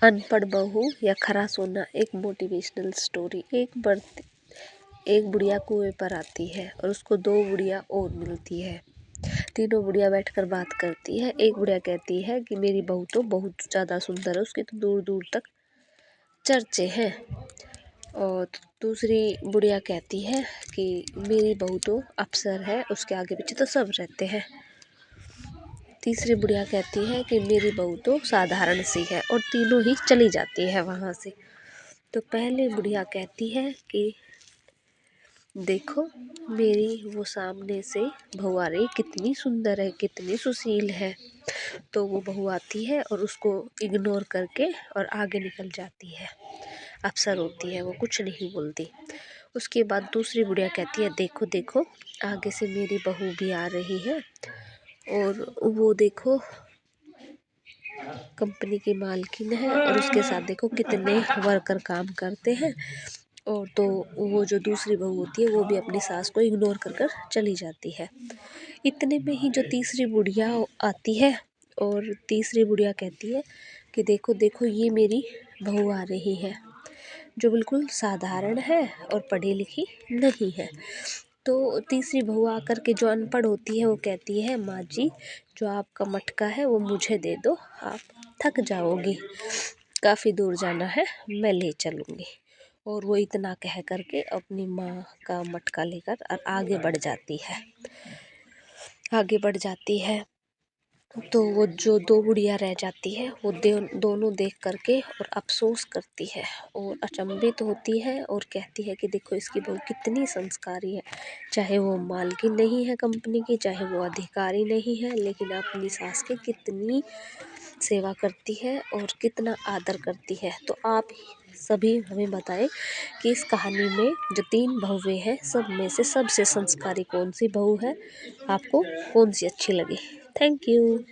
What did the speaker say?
अनपढ़ बहू या खरा सोना। एक मोटिवेशनल स्टोरी। एक बुढ़िया कुएं पर आती है और उसको दो बुढ़िया और मिलती है। तीनों बुढ़िया बैठकर बात करती है। एक बुढ़िया कहती है कि मेरी बहू तो बहुत ज़्यादा सुंदर है, उसके तो दूर दूर तक चर्चे हैं। और दूसरी बुढ़िया कहती है कि मेरी बहू तो अफसर है, उसके आगे पीछे तो सब रहते हैं। तीसरी बुढ़िया कहती है कि मेरी बहू तो साधारण सी है, और तीनों ही चली जाती है वहाँ से। तो पहले बुढ़िया कहती है कि देखो मेरी वो सामने से बहू आ रही, कितनी सुंदर है, कितनी सुशील है। तो वो बहू आती है और उसको इग्नोर करके और आगे निकल जाती है। अफसर होती है वो, कुछ नहीं बोलती। उसके बाद दूसरी बुढ़िया कहती है देखो देखो आगे से मेरी बहू भी आ रही है, और वो देखो कंपनी की मालकिन है, और उसके साथ देखो कितने वर्कर काम करते हैं। और तो वो जो दूसरी बहू होती है वो भी अपनी सास को इग्नोर कर कर चली जाती है। इतने में ही जो तीसरी बुढ़िया आती है, और तीसरी बुढ़िया कहती है कि देखो देखो ये मेरी बहू आ रही है, जो बिल्कुल साधारण है और पढ़ी लिखी नहीं है। तो तीसरी बहू आकर के जो अनपढ़ होती है वो कहती है माँ जी, जो आपका मटका है वो मुझे दे दो, आप थक जाओगी, काफ़ी दूर जाना है, मैं ले चलूँगी। और वो इतना कह करके अपनी माँ का मटका लेकर और आगे बढ़ जाती है। तो वो जो दो बुढ़िया रह जाती है वो दोनों देख करके और अफसोस करती है और अचंभित होती है, और कहती है कि देखो इसकी बहू कितनी संस्कारी है, चाहे वो मालकिन नहीं है कंपनी की, चाहे वो अधिकारी नहीं है, लेकिन अपनी सास की कितनी सेवा करती है और कितना आदर करती है। तो आप सभी हमें बताएं कि इस कहानी में जो 3 बहुएं हैं, सब में से सबसे संस्कारी कौन सी बहू है, आपको कौन सी अच्छी लगी। Thank you.